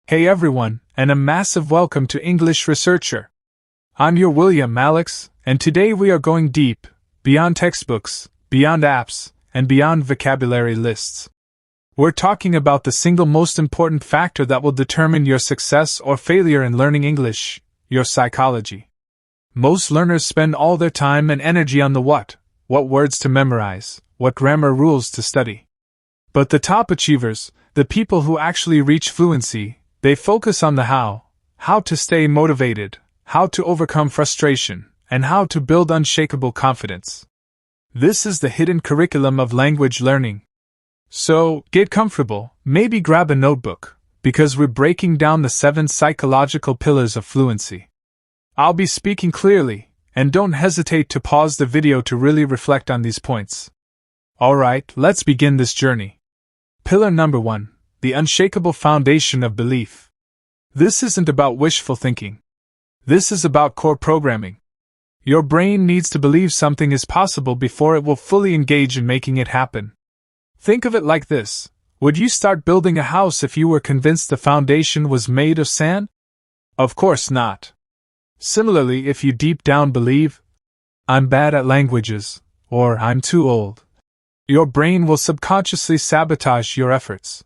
Hey everyone, and a massive welcome to English Researcher. I'm your William Alex, and today we are going deep, beyond textbooks, beyond apps, and beyond vocabulary lists. We're talking about the single most important factor that will determine your success or failure in learning English, your psychology. Most learners spend all their time and energy on the what words to memorize, what grammar rules to study. But the top achievers, the people who actually reach fluency, they focus on the how to stay motivated, how to overcome frustration, and how to build unshakable confidence. This is the hidden curriculum of language learning. So, get comfortable, maybe grab a notebook, because we're breaking down the 7 psychological pillars of fluency. I'll be speaking clearly, and don't hesitate to pause the video to really reflect on these points. Alright, let's begin this journey. Pillar number 1. The unshakable foundation of belief. This isn't about wishful thinking. This is about core programming. Your brain needs to believe something is possible before it will fully engage in making it happen. Think of it like this. Would you start building a house if you were convinced the foundation was made of sand? Of course not. Similarly, if you deep down believe, I'm bad at languages, or I'm too old, your brain will subconsciously sabotage your efforts.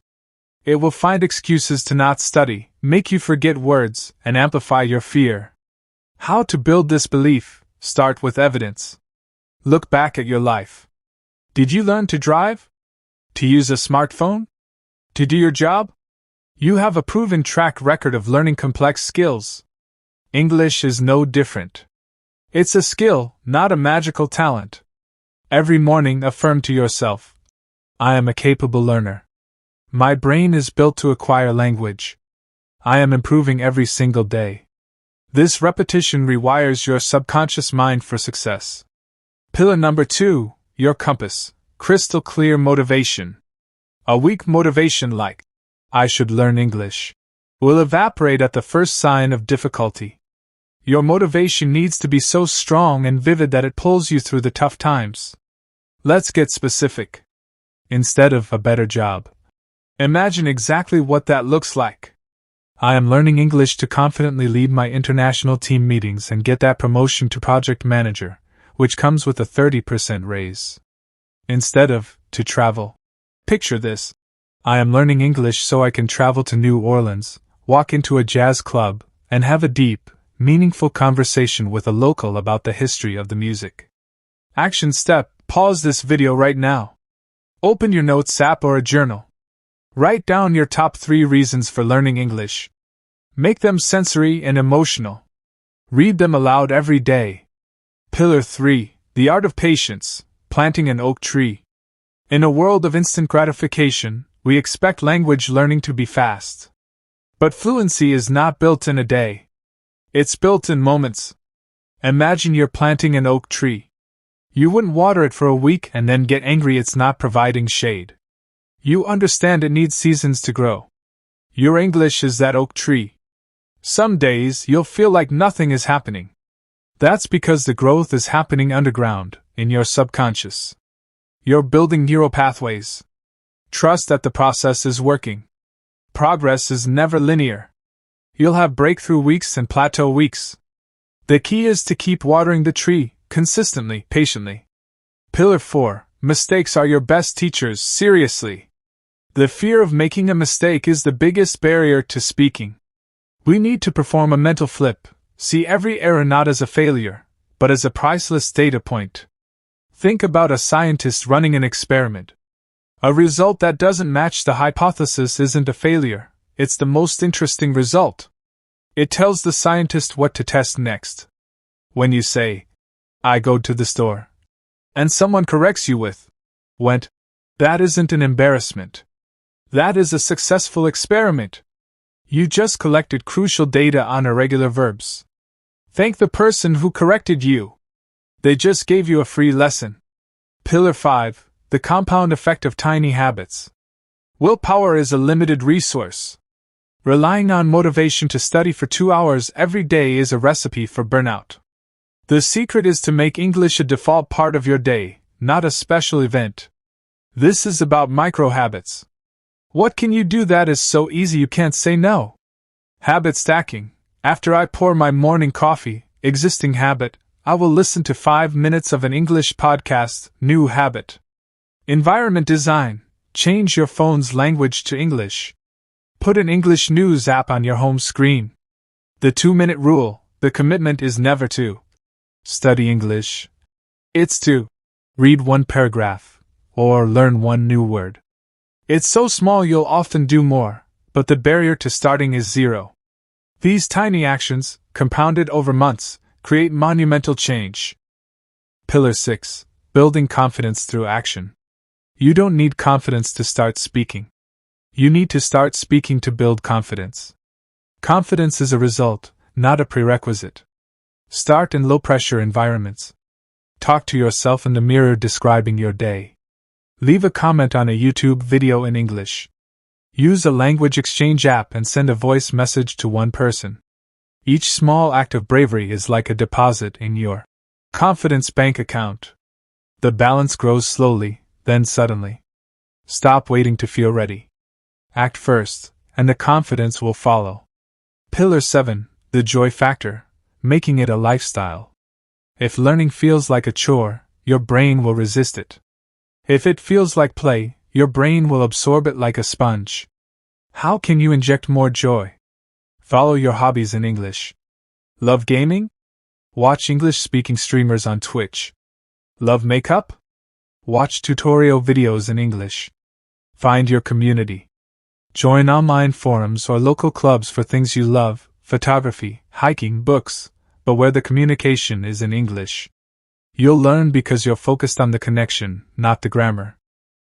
It will find excuses to not study, make you forget words, and amplify your fear. How to build this belief? Start with evidence. Look back at your life. Did you learn to drive? To use a smartphone? To do your job? You have a proven track record of learning complex skills. English is no different. It's a skill, not a magical talent. Every morning affirm to yourself, I am a capable learner. My brain is built to acquire language. I am improving every single day. This repetition rewires your subconscious mind for success. Pillar number 2, your compass, crystal clear motivation. A weak motivation like, I should learn English, will evaporate at the first sign of difficulty. Your motivation needs to be so strong and vivid that it pulls you through the tough times. Let's get specific. Instead of a better job, imagine exactly what that looks like. I am learning English to confidently lead my international team meetings and get that promotion to project manager, which comes with a 30% raise. Instead of, to travel. Picture this. I am learning English so I can travel to New Orleans, walk into a jazz club, and have a deep, meaningful conversation with a local about the history of the music. Action step, pause this video right now. Open your notes app or a journal. Write down your top 3 reasons for learning English. Make them sensory and emotional. Read them aloud every day. Pillar 3. The art of patience, planting an oak tree. In a world of instant gratification, we expect language learning to be fast. But fluency is not built in a day. It's built in moments. Imagine you're planting an oak tree. You wouldn't water it for a week and then get angry it's not providing shade. You understand it needs seasons to grow. Your English is that oak tree. Some days you'll feel like nothing is happening. That's because the growth is happening underground, in your subconscious. You're building neural pathways. Trust that the process is working. Progress is never linear. You'll have breakthrough weeks and plateau weeks. The key is to keep watering the tree, consistently, patiently. Pillar 4. Mistakes are your best teachers, seriously. The fear of making a mistake is the biggest barrier to speaking. We need to perform a mental flip, see every error not as a failure, but as a priceless data point. Think about a scientist running an experiment. A result that doesn't match the hypothesis isn't a failure, it's the most interesting result. It tells the scientist what to test next. When you say, I go to the store, and someone corrects you with, went, that isn't an embarrassment. That is a successful experiment. You just collected crucial data on irregular verbs. Thank the person who corrected you. They just gave you a free lesson. Pillar 5. The compound effect of tiny habits. Willpower is a limited resource. Relying on motivation to study for 2 hours every day is a recipe for burnout. The secret is to make English a default part of your day, not a special event. This is about micro habits. What can you do that is so easy you can't say no? Habit stacking. After I pour my morning coffee, existing habit, I will listen to 5 minutes of an English podcast, new habit. Environment design. Change your phone's language to English. Put an English news app on your home screen. The 2-minute rule. The commitment is never to study English. It's to read one paragraph or learn one new word. It's so small you'll often do more, but the barrier to starting is zero. These tiny actions, compounded over months, create monumental change. Pillar 6. Building confidence through action. You don't need confidence to start speaking. You need to start speaking to build confidence. Confidence is a result, not a prerequisite. Start in low-pressure environments. Talk to yourself in the mirror describing your day. Leave a comment on a YouTube video in English. Use a language exchange app and send a voice message to one person. Each small act of bravery is like a deposit in your confidence bank account. The balance grows slowly, then suddenly. Stop waiting to feel ready. Act first, and the confidence will follow. Pillar 7. The joy factor, making it a lifestyle. If learning feels like a chore, your brain will resist it. If it feels like play, your brain will absorb it like a sponge. How can you inject more joy? Follow your hobbies in English. Love gaming? Watch English-speaking streamers on Twitch. Love makeup? Watch tutorial videos in English. Find your community. Join online forums or local clubs for things you love, photography, hiking, books, but where the communication is in English. You'll learn because you're focused on the connection, not the grammar.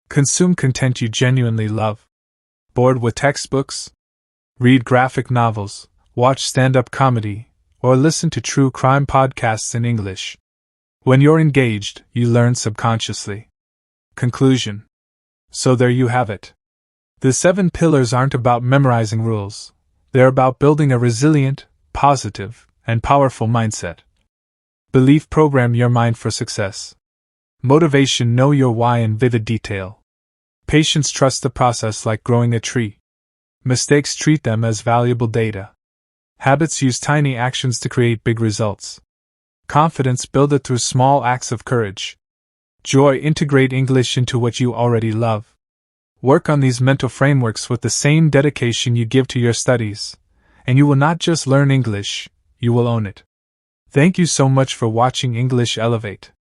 Consume content you genuinely love. Bored with textbooks? Read graphic novels, watch stand-up comedy, or listen to true crime podcasts in English. When you're engaged, you learn subconsciously. Conclusion. So there you have it. The 7 pillars aren't about memorizing rules. They're about building a resilient, positive, and powerful mindset. Belief program your mind for success. Motivation know your why in vivid detail. Patience trust the process like growing a tree. Mistakes treat them as valuable data. Habits use tiny actions to create big results. Confidence build it through small acts of courage. Joy integrate English into what you already love. Work on these mental frameworks with the same dedication you give to your studies, and you will not just learn English, you will own it. Thank you so much for watching English Elevate.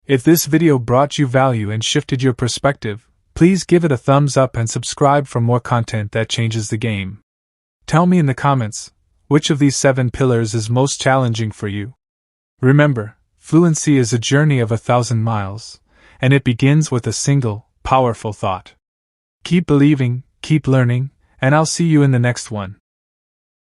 If this video brought you value and shifted your perspective, please give it a thumbs up and subscribe for more content that changes the game. Tell me in the comments, which of these 7 pillars is most challenging for you? Remember, fluency is a journey of 1,000 miles, and it begins with a single, powerful thought. Keep believing, keep learning, and I'll see you in the next one.